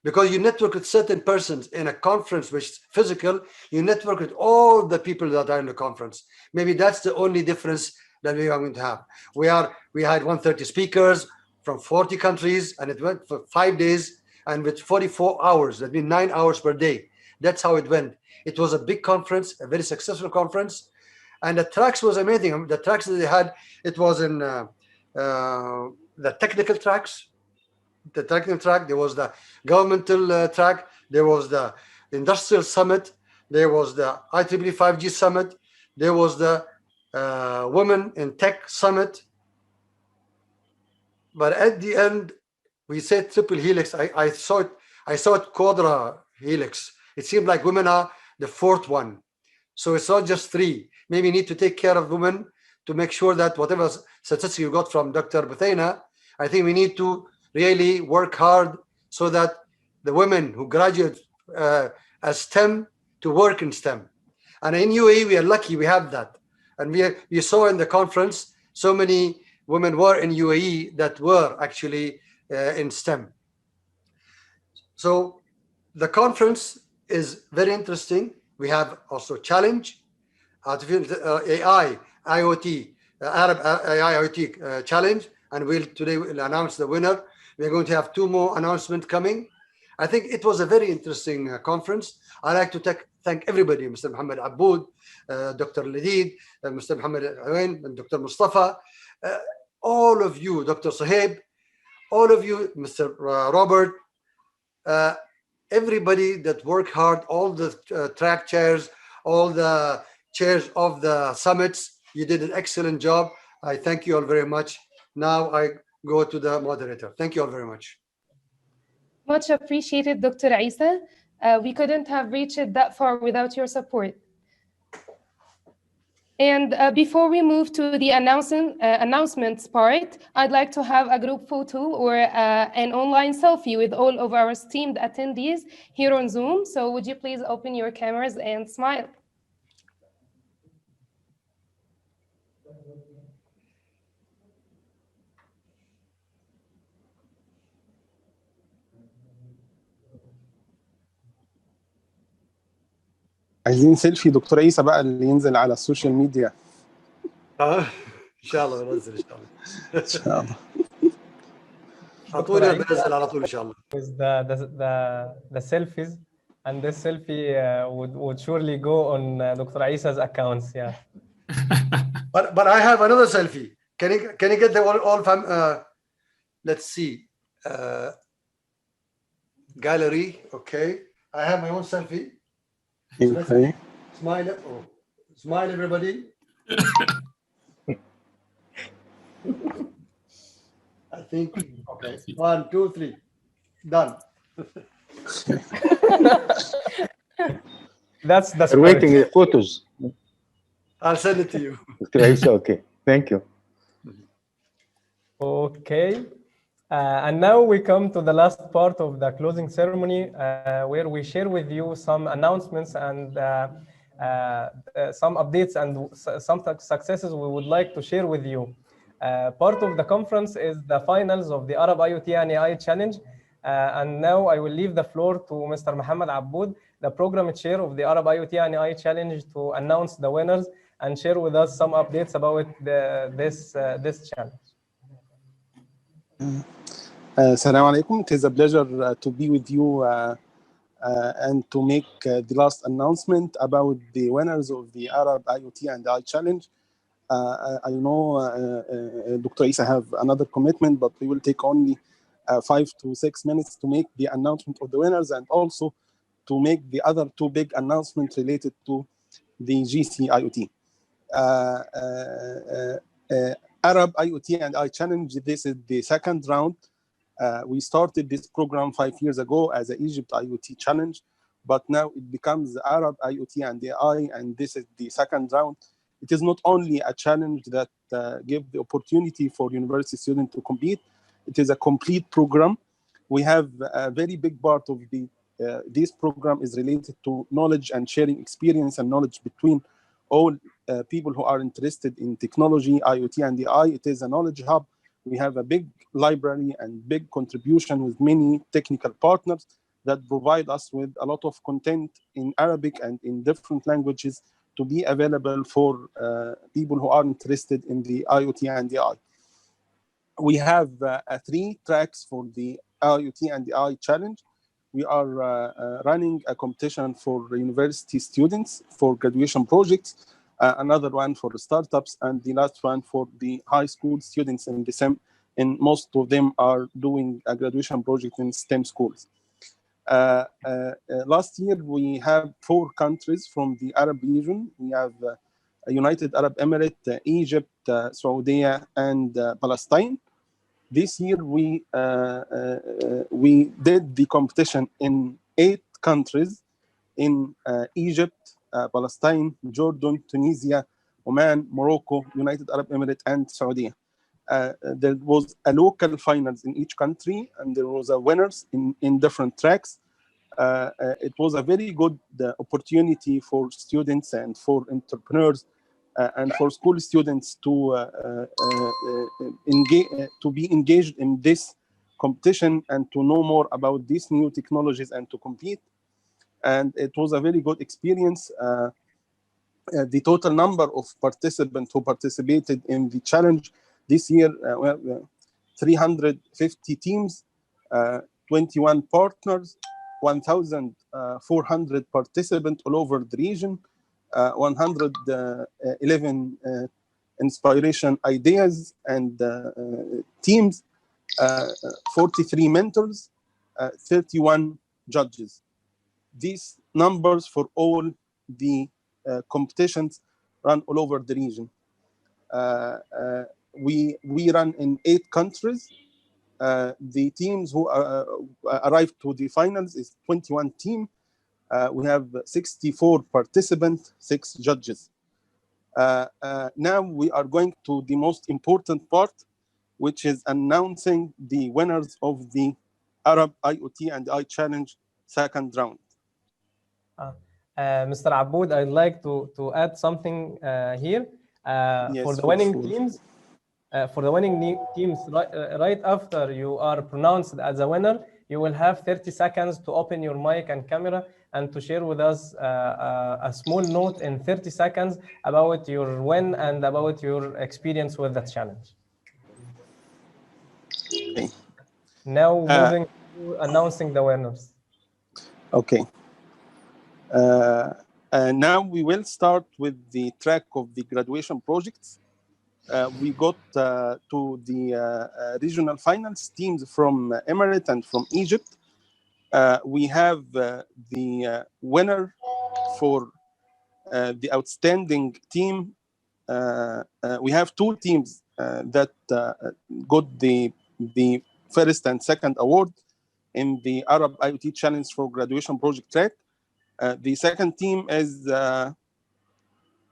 Speaker 11: because you network with certain persons in a conference which is physical, you network with all the people that are in the conference. Maybe that's the only difference that we are going to have. We had 130 speakers from 40 countries, and it went for 5 days, and with 44 hours, that means 9 hours per day. That's how it went. It was a big conference, a very successful conference, and the tracks was amazing. The tracks that they had, it was in the technical tracks, the technical track, there was the governmental track, there was the industrial summit, there was the IEEE 5G summit, there was the Women in Tech Summit. But at the end, we said triple helix. I saw it quadra helix. It seemed like women are the fourth one. So it's not just three. Maybe you need to take care of women to make sure that whatever statistics you got from Dr. Buthaina, I think we need to really work hard so that the women who graduate as STEM to work in STEM. And in UAE, we are lucky we have that. And we saw in the conference, so many women were in UAE that were actually in STEM. So the conference is very interesting. We have also challenge, artificial AI, IoT, Arab AI IoT challenge, and today we'll announce the winner. We're going to have 2 more announcements coming. I think it was a very interesting conference. I'd like to thank everybody, Mr. Mohammed Aboud, Dr. Ladid, Mr. Mohammed Awain, and Dr. Mustafa, all of you, Dr. Sahib, all of you, Mr. Robert, everybody that worked hard, all the track chairs, all the chairs of the summits, you did an excellent job. I thank you all very much. Now I go to the moderator. Thank you all very much.
Speaker 2: Much appreciated, Dr. Isa. We couldn't have reached it that far without your support. And before we move to the announcements part, I'd like to have a group photo or an online selfie with all of our esteemed attendees here on Zoom. So would you please open your cameras and smile?
Speaker 12: عايزين سيلفي دكتور عيسى بقى اللي ينزل على السوشيال ميديا.
Speaker 11: ان شاء الله بنزل ان شاء الله.
Speaker 12: ان شاء الله.
Speaker 11: اعطوني بنزل على طول ان شاء الله.
Speaker 1: With the selfies, and this selfie would surely go on Dr. Isa's accounts. Yeah.
Speaker 11: But I have another selfie. Can you get the all let's see. Gallery. Okay. I have my own selfie.
Speaker 12: Okay.
Speaker 11: Smile. Oh, smile, everybody. I think. Okay. 1, 2, 3. Done.
Speaker 1: That's the.
Speaker 13: We're waiting the photos.
Speaker 11: I'll send it to you.
Speaker 13: Okay. Thank you.
Speaker 1: Okay. And now we come to the last part of the closing ceremony, where we share with you some announcements and some updates and some successes we would like to share with you. Part of the conference is the finals of the Arab IoT and AI Challenge. And now I will leave the floor to Mr. Mohammed Aboud, the program chair of the Arab IoT and AI Challenge, to announce the winners and share with us some updates about this challenge.
Speaker 12: Assalamu alaikum. It is a pleasure to be with you and to make the last announcement about the winners of the Arab IoT and AI Challenge. I know Dr. Isa have another commitment, but we will take only 5 to 6 minutes to make the announcement of the winners and also to make the other two big announcements related to the GC IoT. Arab IoT and AI Challenge, this is the second round. We started this program 5 years ago as an Egypt IoT Challenge, but now it becomes the Arab IoT and AI, and this is the second round. It is not only a challenge that gives the opportunity for university students to compete, it is a complete program. We have a very big part of this program is related to knowledge and sharing experience and knowledge between all people who are interested in technology, IoT and AI. It is a knowledge hub. We have a big library and big contribution with many technical partners that provide us with a lot of content in Arabic and in different languages to be available for people who are interested in the IoT and the AI. We have 3 tracks for the IoT and the AI Challenge. We are running a competition for university students for graduation projects, another one for startups, and the last one for the high school students in the STEM. And most of them are doing a graduation project in STEM schools. Last year, we have 4 countries from the Arab region. We have United Arab Emirates, Egypt, Saudi, and Palestine. This year, we did the competition in 8 countries, in Egypt, Palestine, Jordan, Tunisia, Oman, Morocco, United Arab Emirates, and Saudi. There was a local finals in each country, and there was a winners in different tracks. It was a very good opportunity for students and for entrepreneurs and for school students to be engaged in this competition and to know more about these new technologies and to compete. And it was a very good experience. The total number of participants who participated in the challenge this year, 350 teams, 21 partners, 1,400 participants all over the region, 111 inspiration ideas and teams, 43 mentors, 31 judges. These numbers for all the competitions run all over the region. We run in 8 countries. The teams who arrived to the finals is 21 teams. We have 64 participants, 6 judges. Now we are going to the most important part, which is announcing the winners of the Arab IoT and AI Challenge second round.
Speaker 1: Mr. Aboud, I'd like to add something here.
Speaker 12: Yes,
Speaker 1: for the winning teams, right after you are pronounced as a winner, you will have 30 seconds to open your mic and camera and to share with us a small note in 30 seconds about your win and about your experience with the challenge.
Speaker 12: Okay.
Speaker 1: Now moving to announcing the winners.
Speaker 12: Okay. Now we will start with the track of the graduation projects. We got to the regional finals teams from Emirates and from Egypt. We have the winner for the outstanding team. We have two teams that got the first and second award in the Arab IoT Challenge for Graduation Project track. The second team is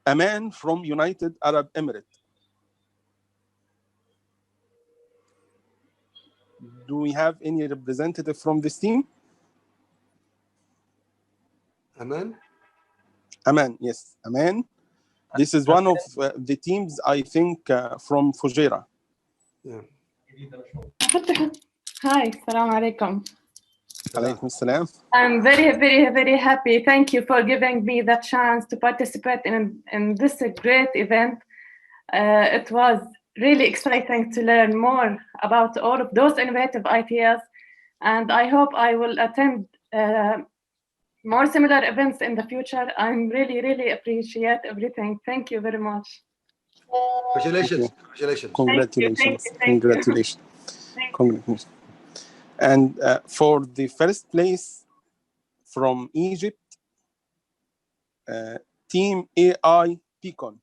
Speaker 12: Aman from United Arab Emirates. Do we have any representative from this team?
Speaker 11: Aman?
Speaker 12: Aman, yes, Aman. This is one of the teams, I think, from Fujairah.
Speaker 11: Yeah.
Speaker 14: Hi, Assalamu alaikum.
Speaker 12: Alaikum salam.
Speaker 14: I'm very happy. Thank you for giving me the chance to participate in this great event. It was really exciting to learn more about all of those innovative ideas, and I hope I will attend more similar events in the future. I'm really appreciate everything. Thank you very much.
Speaker 11: Congratulations. Congratulations.
Speaker 12: Congratulations.
Speaker 14: Thank you.
Speaker 12: Congratulations. Congratulations. And for the first place from Egypt, Team AI Peacon.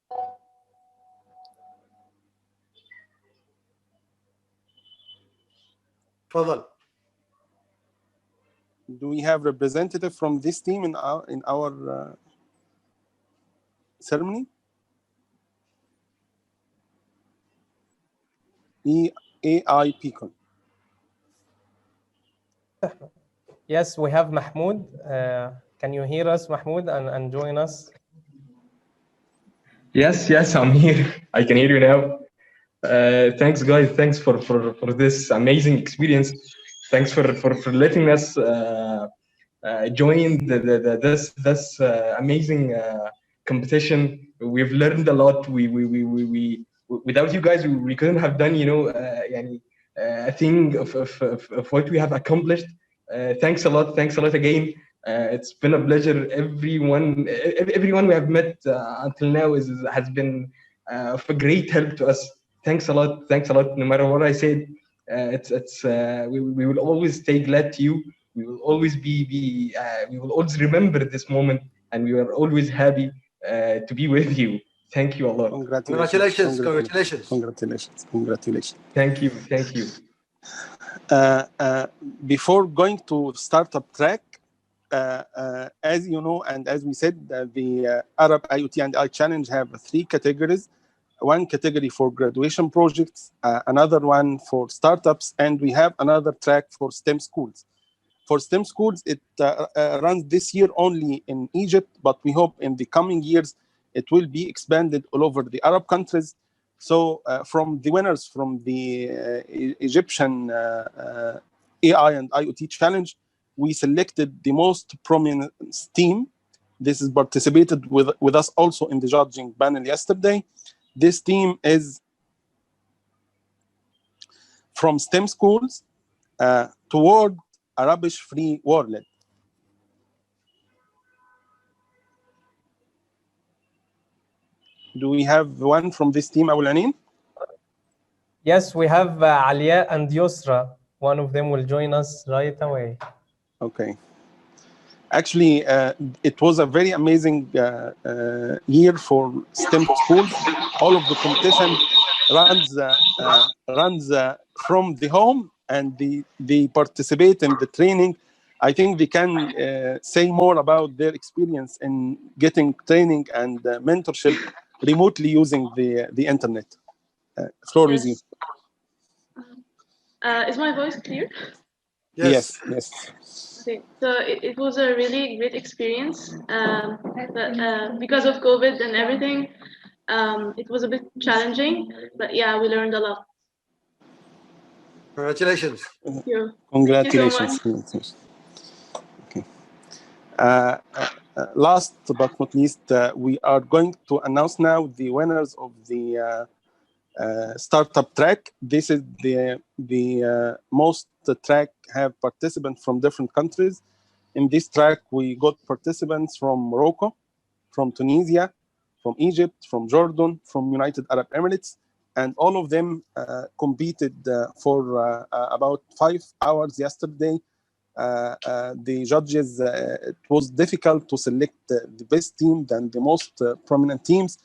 Speaker 11: Tafadhal.
Speaker 12: Do we have representative from this team in our ceremony? AI Peacon.
Speaker 1: Yes, we have Mahmoud. Can you hear us, Mahmoud, and join us?
Speaker 15: Yes, I'm here. I can hear you now. Thanks, guys. Thanks for this amazing experience. Thanks for letting us join this amazing competition. We've learned a lot. We without you guys, we couldn't have done, a thing of what we have accomplished. Thanks a lot again. It's been a pleasure. Everyone we have met until now has been of a great help to us. Thanks a lot. No matter what I said, we will always stay glad to you. We will always we will always remember this moment, and we are always happy to be with you. Thank you a lot.
Speaker 11: Congratulations.
Speaker 15: Thank you.
Speaker 12: Before going to startup track, as you know, and as we said, the Arab IoT and I Challenge have 3 categories. One category for graduation projects, another one for startups, and we have another track for STEM schools. For STEM schools, it runs this year only in Egypt, but we hope in the coming years it will be expanded all over the Arab countries. So from the winners from the Egyptian AI and IoT Challenge, we selected the most prominent team. This is participated with us also in the judging panel yesterday. This team is from STEM schools toward a rubbish-free world. Do we have one from this team, Abu Anin?
Speaker 1: Yes, we have Alia and Yusra. One of them will join us right away.
Speaker 12: Okay. Actually, it was a very amazing year for STEM schools. All of the competition runs from the home, and they participate in the training. I think they can say more about their experience in getting training and mentorship remotely using the internet. Floor is you.
Speaker 16: Is my voice clear?
Speaker 12: Yes.
Speaker 16: Okay, so it was a really great experience. Because of COVID and everything, it was a bit challenging, but yeah, we learned a lot.
Speaker 11: Congratulations.
Speaker 16: Thank you.
Speaker 12: Congratulations.
Speaker 16: Thank you so much.
Speaker 12: Okay. Last but not least, we are going to announce now the winners of the startup track. This is the most track have participants from different countries. In this track, we got participants from Morocco, from Tunisia, from Egypt, from Jordan, from United Arab Emirates, and all of them competed for about 5 hours yesterday. The judges, it was difficult to select the best team than the most prominent teams,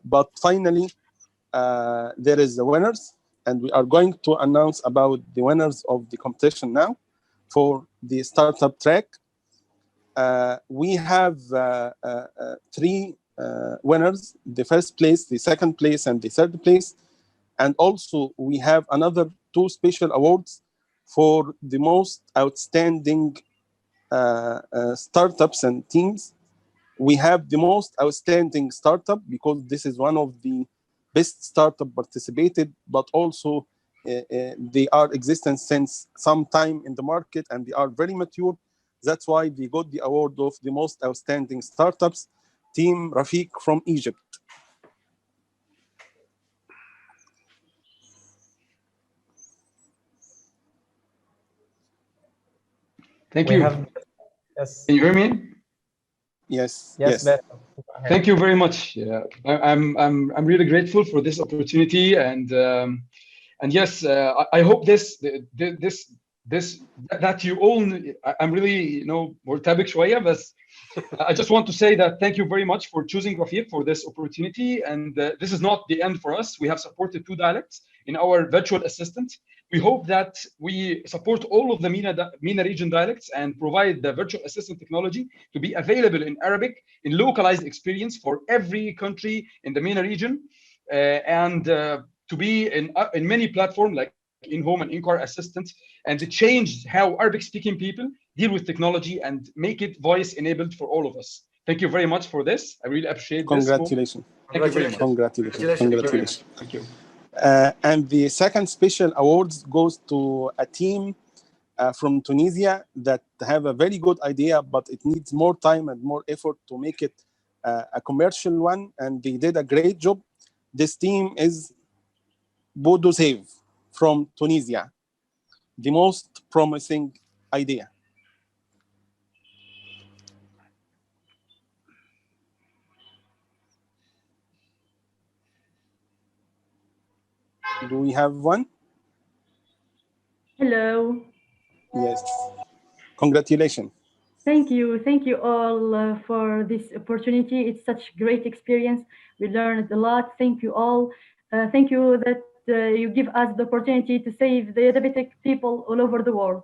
Speaker 12: but finally there is the winners, and we are going to announce about the winners of the competition now. For the startup track, we have 3 winners: the first place, the second place, and the third place. And also we have another 2 special awards for the most outstanding startups and teams. We have the most outstanding startup because this is one of the best startup participated, but also they are existent since some time in the market and they are very mature. That's why they got the award of the most outstanding startups, Team Rafiq from Egypt.
Speaker 17: Thank you.
Speaker 1: Yes.
Speaker 17: Can you hear me?
Speaker 12: Yes.
Speaker 1: Yes.
Speaker 17: Thank you very much. I'm really grateful for this opportunity, and yes, I hope that you all. I'm really مرتبك شوية, بس I just want to say that thank you very much for choosing Rafiq for this opportunity, and this is not the end for us. We have supported 2 dialects in our virtual assistant. We hope that we support all of the MENA region dialects and provide the virtual assistant technology to be available in Arabic in localized experience for every country in the MENA region, and to be in many platforms like in-home and in-car assistance, and to change how Arabic-speaking people deal with technology and make it voice-enabled for all of us. Thank you very much for this. I really appreciate this.
Speaker 12: Congratulations.
Speaker 17: Thank you very much.
Speaker 12: Congratulations.
Speaker 17: Thank you.
Speaker 12: And the second special awards goes to a team from Tunisia that have a very good idea, but it needs more time and more effort to make it a commercial one, and they did a great job. This team is Bodo Save from Tunisia, the most promising idea. Do we have one?
Speaker 18: Hello.
Speaker 12: Yes. Congratulations.
Speaker 18: Thank you all for this opportunity. It's such a great experience. We learned a lot. Thank you all. Thank you that you give us the opportunity to save the diabetic people all over the world.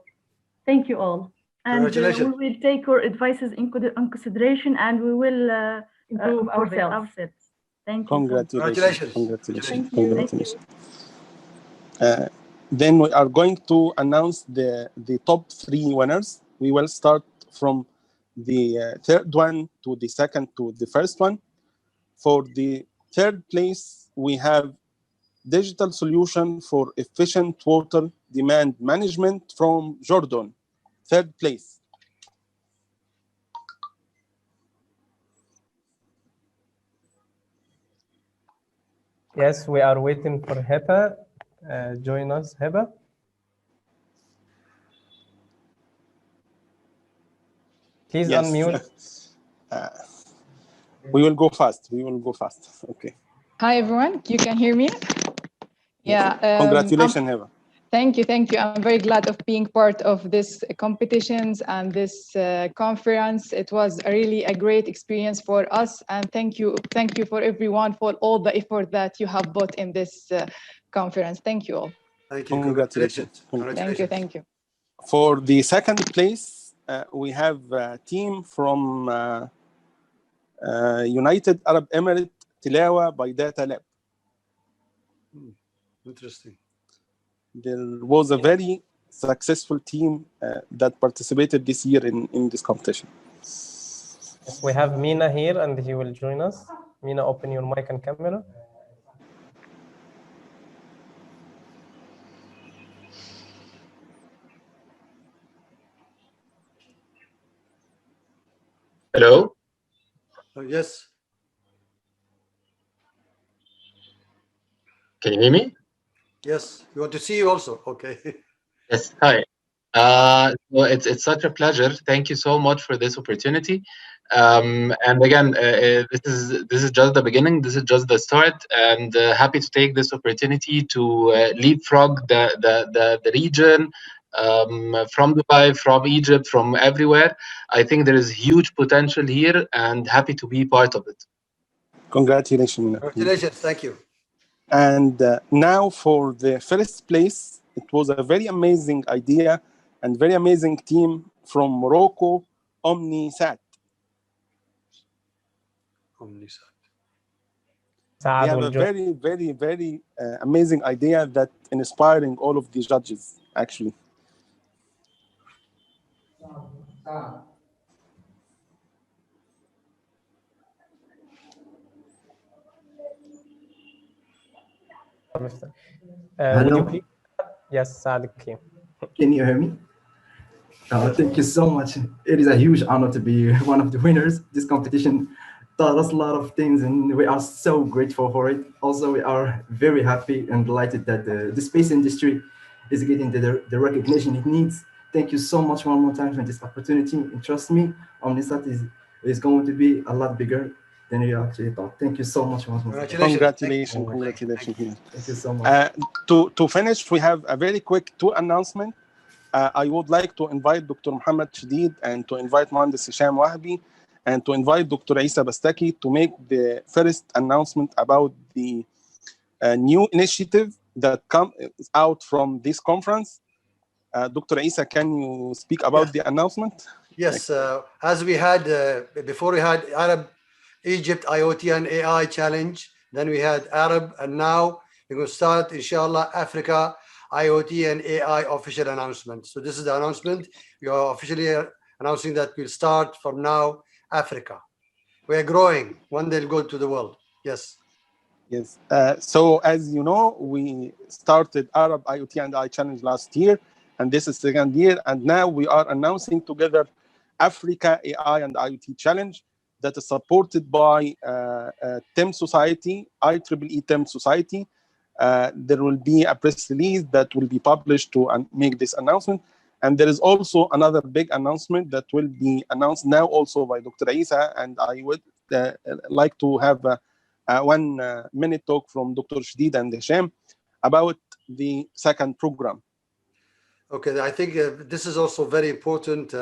Speaker 18: Thank you all. And we will take your advices in consideration, and we will improve ourselves. Thank you.
Speaker 12: Congratulations. Congratulations. Then we are going to announce the top 3 winners. We will start from the third one to the second to the first one. For the third place, we have digital solution for efficient water demand management from Jordan. Third place.
Speaker 1: Yes, we are waiting for Heba. Join us, Heba. Please unmute.
Speaker 12: We will go fast. Okay.
Speaker 19: Hi, everyone. You can hear me? Yeah.
Speaker 12: Congratulations, Heba.
Speaker 19: Thank you. I'm very glad of being part of this competitions and this conference. It was really a great experience for us, and thank you for everyone for all the effort that you have put in this conference. Thank you all.
Speaker 11: Thank you.
Speaker 12: Congratulations.
Speaker 19: Thank you.
Speaker 12: For the second place, we have a team from United Arab Emirates, Tilawa by Data Lab.
Speaker 11: Interesting.
Speaker 12: There was a very successful team that participated this year in this competition.
Speaker 1: Yes, we have Mina here, and he will join us. Mina, open your mic and camera.
Speaker 20: Hello?
Speaker 11: Yes.
Speaker 20: Can you hear me?
Speaker 11: Yes. You want to see you also? Okay.
Speaker 20: Yes. Hi. Well, it's such a pleasure. Thank you so much for this opportunity. And again, this is just the beginning. This is just the start. And happy to take this opportunity to leapfrog the region from Dubai, from Egypt, from everywhere. I think there is huge potential here, and happy to be part of it.
Speaker 12: Congratulations.
Speaker 11: Congratulations. Thank you.
Speaker 12: And now for the first place, it was a very amazing idea and very amazing team from Morocco, OmniSat. They have a very, very, very amazing idea that inspiring all of the judges, actually.
Speaker 1: Would you please? Yes, Sadiq.
Speaker 21: Can you hear me? Thank you so much. It is a huge honor to be one of the winners. This competition taught us a lot of things, and we are so grateful for it. Also, we are very happy and delighted that the space industry is getting the recognition it needs. Thank you so much one more time for this opportunity. And trust me, OmniSat is going to be a lot bigger than we actually thought. Thank you so much once more.
Speaker 12: Congratulations. Congratulations.
Speaker 21: Thank you so much.
Speaker 12: To finish, we have a very quick two announcements. I would like to invite Dr. Mohammed Shadid and to invite Mohandes Hisham Wahbi and to invite Dr. Isa Bastaki to make the first announcement about the new initiative that comes out from this conference. Dr. Isa, can you speak about the announcement?
Speaker 11: Yes, as we had before, we had Arab, Egypt, IoT and AI challenge. Then we had Arab, and now we're going to start, inshallah, Africa, IoT and AI official announcement. So this is the announcement. We are officially announcing that we'll start from now, Africa. We are growing. One day we'll go to the world. Yes.
Speaker 12: Yes. So as you know, we started Arab IoT and AI challenge last year, and this is the second year. And now we are announcing together Africa AI and IoT challenge that is supported by TEM Society, IEEE TEM Society. There will be a press release that will be published to make this announcement. And there is also another big announcement that will be announced now also by Dr. Isa. And I would like to have a 1 minute talk from Dr. Shadid and Hisham about the second program.
Speaker 11: Okay, I think this is also very important.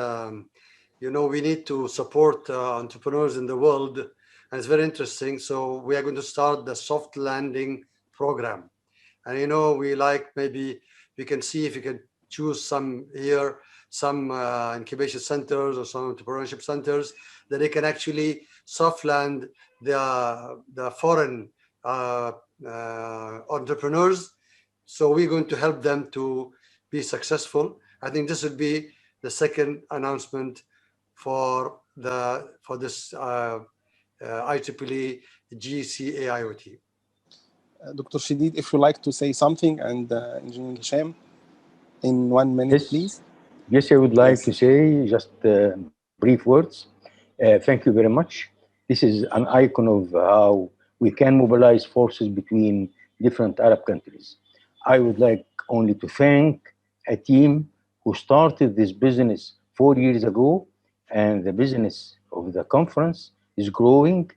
Speaker 11: You know, we need to support entrepreneurs in the world, and it's very interesting. So we are going to start the soft landing program. And you know, we like, maybe we can see if we can choose some here, some incubation centers or some entrepreneurship centers that they can actually soft land the foreign entrepreneurs. So we're going to help them to be successful. I think this would be the second announcement for this IEEE GC AIoT.
Speaker 12: Dr. Shadid, if you like to say something, and Engineer Hisham, in 1 minute, please.
Speaker 13: Yes, I would like to say just brief words. Thank you very much. This is an icon of how we can mobilize forces between different Arab countries. I would like only to thank a team who started this business 4 years ago, and the business of the conference is growing.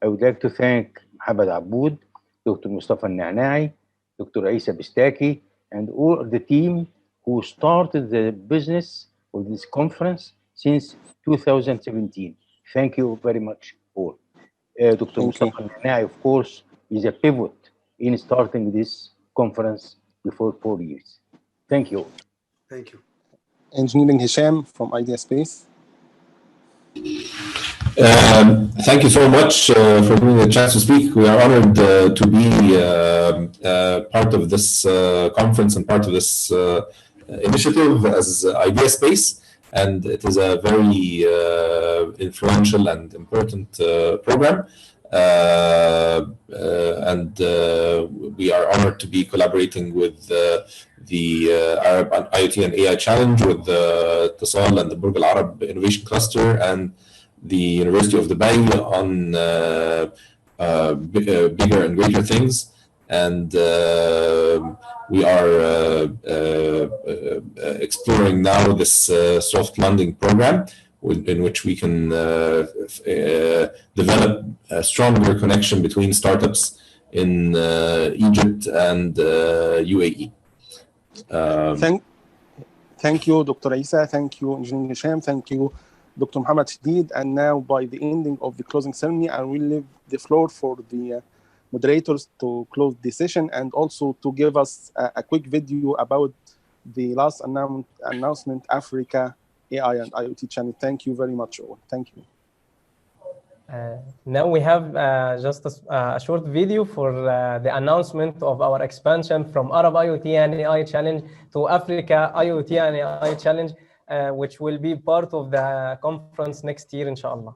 Speaker 13: I would like to thank Mohammed Aboud, Dr. Mustafa Nanai, Dr. Isa Bastaki, and all of the team who started the business of this conference since 2017. Thank you very much all. Dr. Mustafa Nanai, of course, is a pivot in starting this conference before 4 years. Thank you.
Speaker 11: Thank you.
Speaker 12: Engineering Hisham from Idea Space.
Speaker 22: Thank you so much for giving me the chance to speak. We are honored to be part of this conference and part of this initiative as Idea Space, and it is a very influential and important program. And we are honored to be collaborating with the Arab IoT and AI Challenge, with the Tasal and the Burj Al Arab Innovation Cluster, and the University of Dubai on bigger and greater things. And we are exploring now this soft landing program in which we can develop a stronger connection between startups in Egypt and UAE.
Speaker 12: Thank you, Dr. Isa. Thank you, Engineer Hisham. Thank you, Dr. Muhammad Shadid. And now, by the ending of the closing ceremony, I will leave the floor for the moderators to close the session and also to give us a quick video about the last announcement, Africa AI and IoT channel. Thank you very much all. Thank you.
Speaker 1: Now we have just a short video for the announcement of our expansion from Arab IoT and AI Challenge to Africa IoT and AI Challenge, which will be part of the conference next year, inshallah.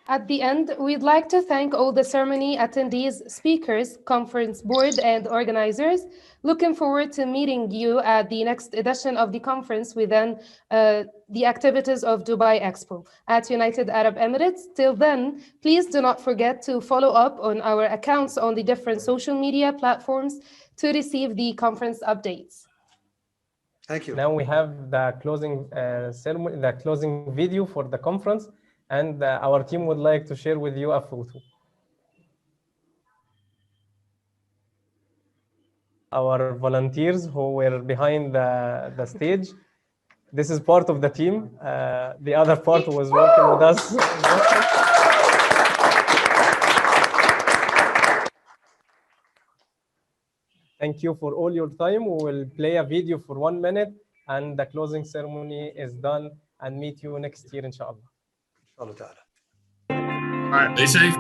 Speaker 2: At the end, we'd like to thank all the ceremony attendees, speakers, conference board, and organizers. Looking forward to meeting you at the next edition of the conference within the activities of Dubai Expo at United Arab Emirates. Till then, please do not forget to follow up on our accounts on the different social media platforms to receive the conference updates.
Speaker 11: Thank you.
Speaker 1: Now we have the closing ceremony, the closing video for the conference. And our team would like to share with you a photo. Our volunteers who were behind the stage. This is part of the team. The other part was working with us. Thank you for all your time. We will play a video for 1 minute and the closing ceremony is done, and meet you next year, inshallah.
Speaker 11: Allah Ta'ala.
Speaker 10: All right, stay safe.